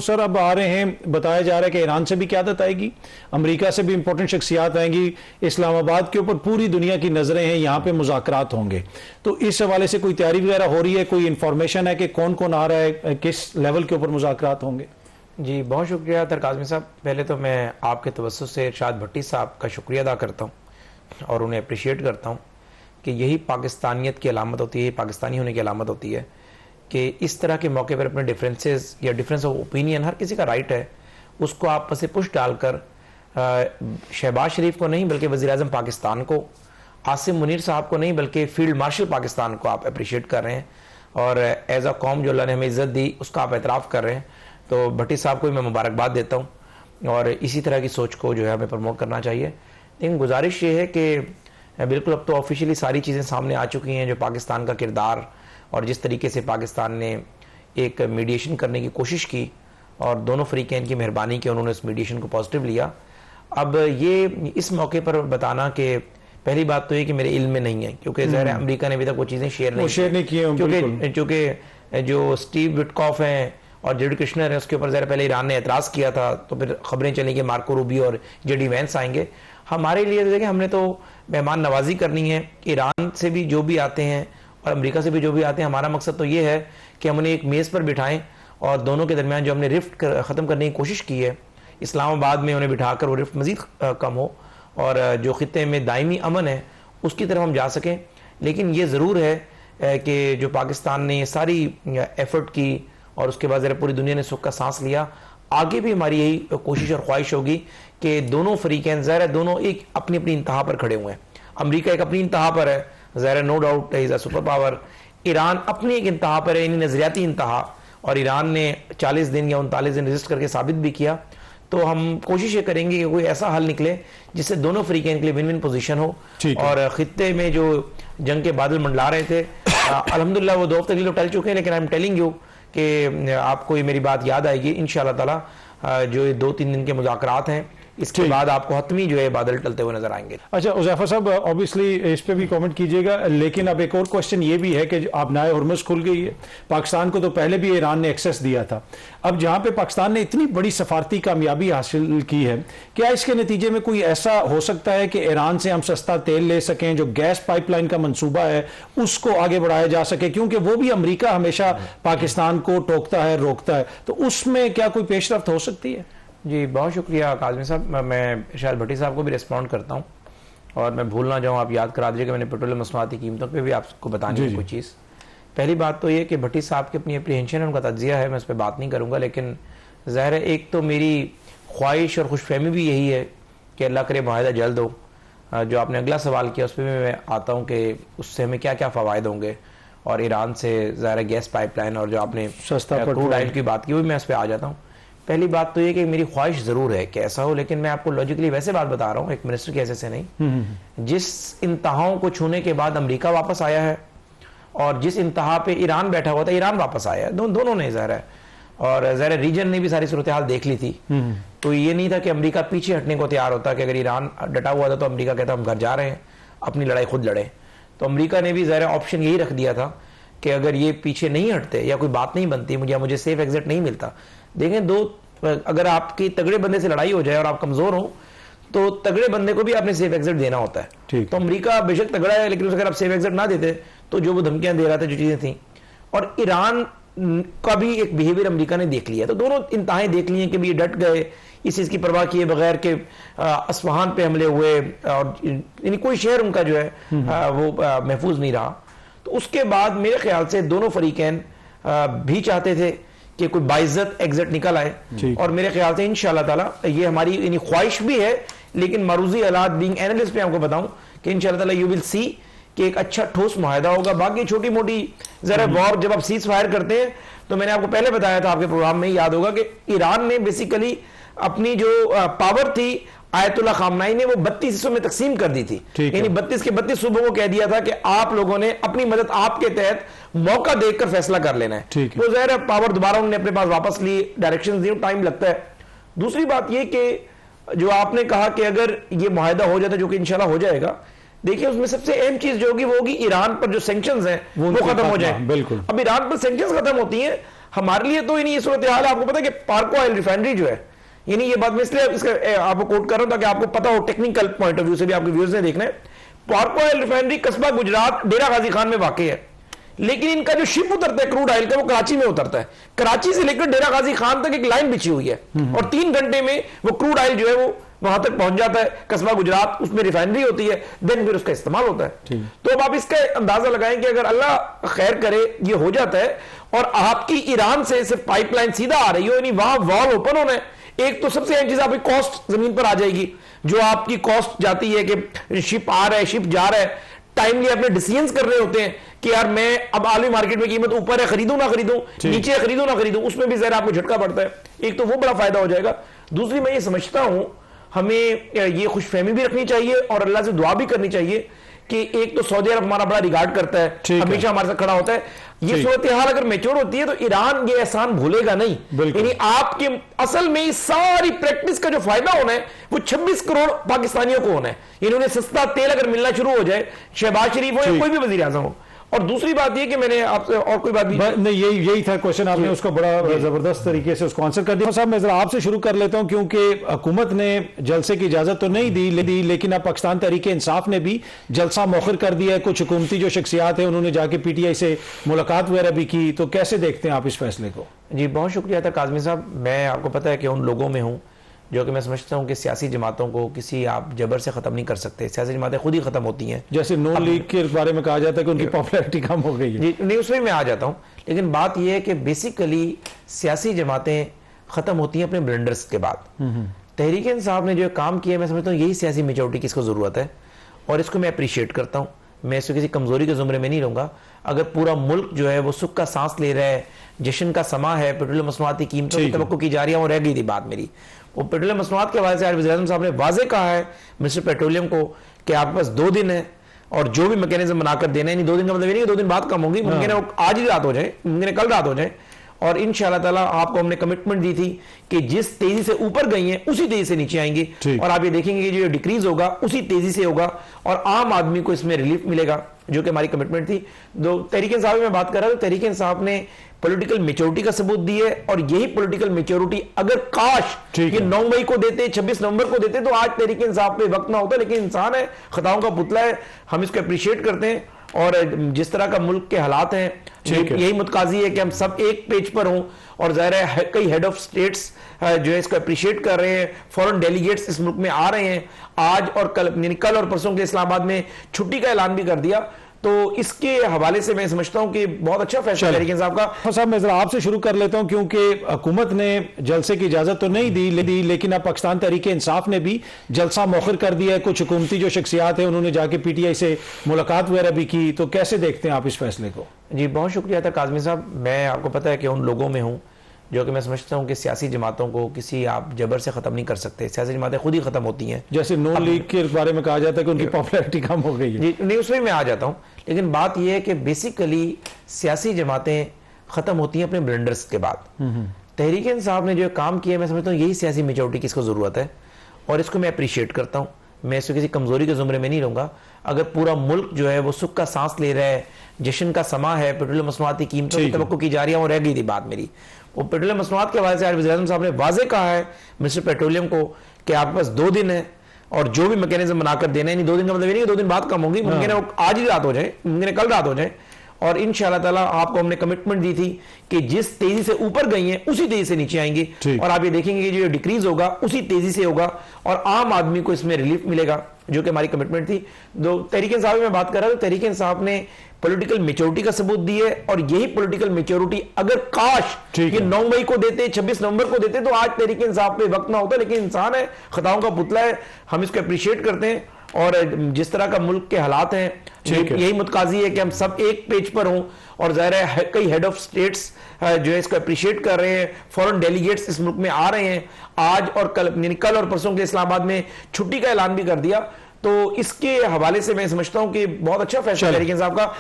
Sir अब आ रहे हैं, बताया जा रहा है कि ईरान से भी क़यादत आएगी, अमेरिका से भी इंपॉर्टेंट शख्सियात आएंगी, इस्लामाबाद के ऊपर पूरी दुनिया की नजरें हैं, यहाँ पे मुज़ाकरात होंगे। तो इस हवाले से कोई तैयारी वगैरह हो रही है, कोई इंफॉर्मेशन है कि कौन कौन आ रहा है, किस लेवल के ऊपर मुज़ाकरात होंगे? जी बहुत शुक्रिया तरकाज़मी साहब। पहले तो मैं आपके तवज्जुह से इरशाद भट्टी साहब का शुक्रिया अदा करता हूँ और उन्हें अप्रिशिएट करता हूँ कि यही पाकिस्तानियत की अलामत होती है, पाकिस्तानी होने की अलामत होती है कि इस तरह के मौके पर अपने डिफरेंसेस या डिफरेंस ऑफ ओपिनियन, हर किसी का राइट है, उसको आप से पुश डालकर शहबाज शरीफ को नहीं बल्कि वज़ीर-ए-आज़म पाकिस्तान को, आसिम मुनीर साहब को नहीं बल्कि फील्ड मार्शल पाकिस्तान को आप अप्रिशिएट कर रहे हैं और एज अ कौम जो अल्लाह ने हमें इज़्ज़त दी उसका आप एतराफ़ कर रहे हैं। तो भट्टी साहब को भी मैं मुबारकबाद देता हूँ और इसी तरह की सोच को जो है हमें प्रमोट करना चाहिए। लेकिन गुजारिश ये है कि बिल्कुल अब तो ऑफिशियली सारी चीज़ें सामने आ चुकी हैं, जो पाकिस्तान का किरदार और जिस तरीके से पाकिस्तान ने एक मीडिएशन करने की कोशिश की और दोनों फ़रीक़ैन की मेहरबानी की, उन्होंने उस मीडिएशन को पॉजिटिव लिया। अब ये इस मौके पर बताना कि पहली बात तो ये कि मेरे इल्म में नहीं है, क्योंकि ज़ाहिर है अमेरिका ने अभी तक वो चीज़ें शेयर नहीं की, क्योंकि जो स्टीव विटकॉफ हैं और जेडी कृष्णर है उसके ऊपर ज़रा पहले ईरान ने एतराज़ किया था, तो फिर खबरें चली कि मार्को रूबियो और जेडी वेंस आएंगे। हमारे लिए देखिए, हमने तो मेहमान नवाजी करनी है, ईरान से भी जो भी आते हैं और अमेरिका से भी जो भी आते हैं, हमारा मकसद तो ये है कि हम उन्हें एक मेज़ पर बिठाएं और दोनों के दरमियान जो हमने रिफ्ट ख़त्म करने की कोशिश की है इस्लामाबाद में, उन्हें बिठाकर वो रिफ्ट मज़ीद कम हो और जो ख़ित्ते में दायमी अमन है उसकी तरफ हम जा सकें। लेकिन ये ज़रूर है कि जो पाकिस्तान ने सारी एफ़र्ट की और उसके बाद ज़रा पूरी दुनिया ने सुख का सांस लिया, आगे भी हमारी यही कोशिश और ख्वाहिश होगी कि दोनों फ़रीक़ैन ज़रा दोनों एक अपनी अपनी इंतहा पर खड़े हुए हैं। अमेरिका एक अपनी इंतहा पर है, ज़रा no doubt is a super power. Iran अपनी एक इंतहा पर है, यानी नज़रियाती इंतहा, और ईरान ने 40 दिन या 39 दिन रजिस्ट करके साबित भी किया। तो हम कोशिश ये करेंगे कि कोई ऐसा हल निकले जिससे दोनों फ़रीक़ैन के लिए विन विन पोजीशन हो। और ख़ित्ते में जो जंग के बादल मंडला रहे थे, अल्हम्दुलिल्लाह वो 2 हफ्ते के लिए टल चुके हैं, लेकिन आई एम टेलिंग यू कि आपको ये मेरी बात याद आएगी इंशाअल्लाह ताला, जो ये 2-3 दिन के मुज़ाकरात हैं इसके बाद आपको हतमी जो है बादल टलते हुए नजर आएंगे। अच्छा उज़ैफा साहब, ऑब्वियसली इस पे भी कमेंट कीजिएगा, लेकिन अब एक और क्वेश्चन ये भी है कि आप नाए हुर्मुज़ खुल गई है, पाकिस्तान को तो पहले भी ईरान ने एक्सेस दिया था, अब जहां पे पाकिस्तान ने इतनी बड़ी सफारती कामयाबी हासिल की है, क्या इसके नतीजे में कोई ऐसा हो सकता है कि ईरान से हम सस्ता तेल ले सकें, जो गैस पाइपलाइन का मंसूबा है उसको आगे बढ़ाया जा सके, क्योंकि वो भी अमेरिका हमेशा पाकिस्तान को टोकता है, रोकता है, तो उसमें क्या कोई पेशरफ्त हो सकती है? जी बहुत शुक्रिया काज़मी साहब। मैं इरशाद भट्टी साहब को भी रिस्पॉन्ड करता हूँ और मैं भूल ना जाऊँ, आप याद करा दीजिए कि मैंने पेट्रोलियम मसनूआत की कीमतों पे भी आपको बतानी है कोई चीज़। पहली बात तो ये कि भट्टी साहब की अपनी अप्रीहेंशन है, उनका तज्जिया है, मैं उस पर बात नहीं करूँगा, लेकिन ज़ाहिर है एक तो मेरी ख्वाहिश और खुशफहमी भी यही है कि अल्लाह करे माहिदा जल्द हो। जो आपने अगला सवाल किया उस पर भी मैं आता हूँ कि उससे हमें क्या क्या फ़वायद होंगे, और ईरान से ज़ाहिर गैस पाइपलाइन और जो आपने सस्ता क्रूड ऑयल की बात की वो भी मैं उस पर आ जाता हूँ। पहली बात तो ये कि मेरी ख्वाहिश ज़रूर है कि ऐसा हो, लेकिन मैं आपको लॉजिकली वैसे बात बता रहा हूँ, एक मिनिस्टर की हैसियत से नहीं। जिस इंतहाओं को छूने के बाद अमेरिका वापस आया है और जिस इंतहा पे ईरान बैठा हुआ था ईरान वापस आया है, दोनों ने ज़ाहिर है, और ज़ाहिर रीजन ने भी सारी सूरत हाल देख ली थी। तो ये नहीं था कि अमेरिका पीछे हटने को तैयार होता, कि अगर ईरान डटा हुआ था तो अमेरिका कहता हम घर जा रहे हैं, अपनी लड़ाई खुद लड़े। तो अमेरिका ने भी ज़ाहिर ऑप्शन यही रख दिया था कि अगर ये पीछे नहीं हटते या कोई बात नहीं बनती मुझे सेफ एग्जिट नहीं मिलता। देखें, अगर आपकी तगड़े बंदे से लड़ाई हो जाए और आप कमजोर हो तो तगड़े बंदे को भी आपने सेफ एग्जिट देना होता है। तो अमेरिका बेशक तगड़ा है, लेकिन अगर आप सेफ एग्जिट ना देते तो जो वो धमकियां दे रहा था, जो चीजें थी, और ईरान का भी एक बिहेवियर अमेरिका ने देख लिया, तो दोनों इंतहाएं देख ली हैं कि ये डट गए इस चीज की परवाह किए बगैर के अस्फहान पे हमले हुए और यानी कोई शहर उनका जो है वो महफूज नहीं रहा। तो उसके बाद मेरे ख्याल से दोनों फरीकैन भी चाहते थे कि कोई बाइज्जत एग्जिट निकल आए, और मेरे ख्याल से इंशाअल्लाह ताला ये हमारी ख्वाहिश भी है, लेकिन मारूजी हालात बीइंग एनालिस्ट पे आपको बताऊं कि इंशाअल्लाह ताला यू विल सी कि एक अच्छा ठोस मुआहदा होगा। बाकी छोटी मोटी जरा वॉर जब आप सीज फायर करते हैं, तो मैंने आपको पहले बताया था आपके प्रोग्राम में, याद होगा कि ईरान ने बेसिकली अपनी जो पावर थी आयतुल्लाह खामनाई ने वो 32 हिस्सों में तकसीम कर दी थी, यानी 32 के 32 सूबों को कह दिया था कि आप लोगों ने अपनी मदद आपके तहत मौका देखकर फैसला कर लेना है। वो ज़ाहिर है पावर दोबारा उन्होंने अपने पास वापस ली, डायरेक्शंस दी, टाइम लगता है। दूसरी बात ये कि जो आपने कहा कि अगर ये मुआहदा हो जाता, जो कि इंशाल्लाह हो जाएगा, देखिए उसमें सबसे अहम चीज जो होगी वो होगी ईरान पर जो सैंक्शंस हैं वो खत्म हो जाए। बिल्कुल, अब ईरान पर सैंक्शंस खत्म होती हैं, हमारे लिए तो ये सूरत हाल है। आपको पता है कि पार्को ऑयल रिफाइनरी जो है, यानी ये बात मैं इसलिए इसका आपको कोट कर रहा हूं ताकि आपको पता हो, टेक्निकल पॉइंट ऑफ व्यू से भी आपके व्यूअर्स ने देखना है। पार्को ऑयल रिफाइनरी कस्बा गुजरात डेरा गाजी खान में वाकई है, लेकिन इनका जो शिप उतरता है क्रूड ऑयल का, वो कराची में उतरता है। कराची से लेकर डेरा गाजी खान तक एक लाइन बिछी हुई है और 3 घंटे में वो क्रूड ऑयल जो है वो वहां तक पहुंच जाता है। कस्बा गुजरात, उसमें रिफाइनरी होती है, देन फिर उसका इस्तेमाल होता है। तो अब आप इसका अंदाजा लगाएं कि अगर अल्लाह खैर करे ये हो जाता है और आपकी ईरान से सिर्फ पाइपलाइन सीधा आ रही हो, यानी वहां वॉल ओपन होना है, एक तो सबसे अहम चीज आपकी कॉस्ट जमीन पर आ जाएगी। जो आपकी कॉस्ट जाती है कि शिप आ रहा है, शिप जा रहा है, टाइमली अपने डिसीजंस कर रहे होते हैं कि यार मैं अब आलू मार्केट में कीमत ऊपर है, खरीदूं ना खरीदूं, नीचे है, खरीदूं ना खरीदूं, उसमें भी जरा आपको झटका पड़ता है। एक तो वो बड़ा फायदा हो जाएगा। दूसरी, मैं ये समझता हूं हमें ये खुशफहमी भी रखनी चाहिए और अल्लाह से दुआ भी करनी चाहिए कि एक तो सऊदी अरब हमारा बड़ा रिगार्ड करता है, हमेशा हमारे साथ खड़ा होता है। ये सूरत हाल अगर मैच्योर होती है तो ईरान ये एहसान भूलेगा नहीं। यानी आपके असल में सारी प्रैक्टिस का जो फायदा होना है वो 26 करोड़ पाकिस्तानियों को होना है। यानी उन्हें सस्ता तेल अगर मिलना शुरू हो जाए, शहबाज शरीफ हो या कोई भी वजीर आजम हो। और दूसरी बात यह कि मैंने आपसे और कोई बात भी नहीं, यही था क्वेश्चन, आपने उसको बड़ा जबरदस्त तरीके से उसको आंसर कर दिया। साहब मैं जरा आपसे शुरू कर लेता हूं, क्योंकि हुकूमत ने जलसे की इजाजत तो नहीं दी, लेकिन अब पाकिस्तान तहरीक इंसाफ ने भी जलसा मौखर कर दिया है। कुछ हुकूमती जो शख्सियात है उन्होंने जाके PTI से मुलाकात वगैरह भी की, तो कैसे देखते हैं आप इस फैसले को? जी बहुत शुक्रिया था काजमी साहब। मैं आपको पता है कि उन लोगों में हूँ जो कि मैं समझता हूं कि सियासी जमातों को किसी आप जबर से खत्म नहीं कर सकते। सियासी जमातें खुद ही खत्म होती हैं। जैसे नून लीग के बारे में कहा जाता है कि उनकी पॉपुलैरिटी कम हो गई है। जी नहीं, उसमें मैं आ जाता हूं, लेकिन बात यह है कि बेसिकली सियासी जमातें खत्म होती हैं अपने ब्लंडर्स के बाद। तहरीक इंसाफ ने जो काम किया, मैं समझता हूँ यही सियासी मेजोरिटी की इसको जरूरत है और इसको मैं अप्रिशिएट करता हूँ। मैं इसको किसी कमजोरी के जुमरे में नहीं रहूंगा। अगर पूरा मुल्क जो है वो सुख का सांस ले रहा है, जश्न का समा है, पेट्रोलियम मसनूआत की कीमतों की तवक्को की जा रही है, वो रह गई थी बात मेरी। वो पेट्रोलियम मसनूआत के हवाले से आज वज़ीर-ए-आज़म साहब ने वाज़े कहा है मिनिस्टर पेट्रोलियम को कि आपके पास 2 दिन है और जो भी मैकेनिज्म बनाकर देना है। नहीं 2 दिन का मतलब ये नहीं कि 2 दिन बाद कम होंगी, मुमकिन है आज ही रात हो जाए, मुमकिन है कल रात हो जाए। और इंशाअल्लाह ताला आपको हमने कमिटमेंट दी थी कि जिस तेजी से ऊपर गई हैं उसी तेजी से नीचे आएंगे और आप ये देखेंगे कि जो डिक्रीज होगा उसी तेजी से होगा और आम आदमी को इसमें रिलीफ मिलेगा, जो कि हमारी कमिटमेंट थी। तहरीक इंसाफ में बात कर रहा था, तहरीक इंसाफ ने पॉलिटिकल मेच्योरिटी का सबूत दी है और यही पॉलिटिकल मेच्योरिटी अगर काश ये 9 मई को देते, 26 नवंबर को देते तो आज तहरीक इंसाफ पे वक्त ना होता। लेकिन इंसान है, खताओं का पुतला है, हम इसको अप्रिशिएट करते हैं। और जिस तरह का मुल्क के हालात हैं, यही मुतकाजी है कि हम सब एक पेज पर हों और ज़ाहिर है कई हेड ऑफ स्टेट्स जो है इसको अप्रिशिएट कर रहे हैं। फॉरेन डेलीगेट्स इस मुल्क में आ रहे हैं आज और कल और परसों के इस्लामाबाद में छुट्टी का ऐलान भी कर दिया। तो इसके हवाले से मैं समझता हूं कि बहुत अच्छा फैसला तहरीक इंसाफ का। साहब मैं जरा आपसे शुरू कर लेता हूं, क्योंकि हुकूमत ने जलसे की इजाजत तो नहीं दी, लेकिन अब पाकिस्तान तहरीक इंसाफ ने भी जलसा मौखर कर दिया है। कुछ हुकूमती जो शख्सियात है उन्होंने जाके PTI से मुलाकात वगैरह भी की, तो कैसे देखते हैं आप इस फैसले को? जी बहुत शुक्रिया था काजमी साहब। मैं आपको पता है कि उन लोगों में हूँ जो कि मैं समझता हूं कि सियासी जमातों को किसी आप जबर से खत्म नहीं कर सकते। सियासी जमातें खुद ही खत्म होती हैं। जैसे नून लीग के बारे में कहा जाता है कि उनकी पॉपुलैरिटी कम हो गई है। जी नहीं, उसमें मैं आ जाता हूं, लेकिन बात यह है कि बेसिकली सियासी जमातें खत्म होती हैं अपने ब्लंडर्स के बाद। तहरीक इंसाफ ने जो काम किया, मैं समझता हूँ यही सियासी मेजोरिटी की इसको जरूरत है और इसको मैं अप्रिशिएट करता हूँ। मैं इसको किसी कमजोरी के जुमरे में नहीं रहूंगा। अगर पूरा मुल्क जो है वो सुख का सांस ले रहा है, जश्न का समा है, पेट्रोलियम मसनूआत की कीमतों की तवक्को की जा रही है, वो रह गई थी बात मेरी। वो पेट्रोलियम मसनूआत के हवाले से आज वज़ीर-ए-आज़म साहब ने वाज़े कहा है मिनिस्टर पेट्रोलियम को कि आपके पास 2 दिन है और जो भी मैकेनिज्म बनाकर देना है। नहीं 2 दिन का मतलब ये नहीं कि 2 दिन बाद कम होंगी, मुमकिन है आज ही रात हो जाए, मुमकिन है कल रात हो जाए। और इंशाअल्लाह ताला आपको हमने कमिटमेंट दी थी कि जिस तेजी से ऊपर गई हैं उसी तेजी से नीचे आएंगे और आप ये देखेंगे कि जो डिक्रीज होगा उसी तेजी से होगा और आम आदमी को इसमें रिलीफ मिलेगा, जो कि हमारी कमिटमेंट थी। तहरीक इंसाफ में बात कर रहा था, तहरीक इंसाफ ने पॉलिटिकल मेच्योरिटी का सबूत दी है और यही पॉलिटिकल मेच्योरिटी अगर काश ये 9 मई को देते, 26 नवंबर को देते तो आज तहरीक इंसाफ पे वक्त ना होता। लेकिन इंसान है, खताओं का पुतला है, हम इसको अप्रिशिएट करते हैं। और जिस तरह का मुल्क के हालात हैं, यही मुतकाजी है कि हम सब एक पेज पर हों और ज़ाहिर है कई हेड ऑफ स्टेट्स जो है इसको अप्रिशिएट कर रहे हैं। फॉरेन डेलीगेट्स इस मुल्क में आ रहे हैं आज और कल और परसों के इस्लामाबाद में छुट्टी का ऐलान भी कर दिया। तो इसके हवाले से मैं समझता हूं कि बहुत अच्छा फैसला तहरीक इंसाफ का।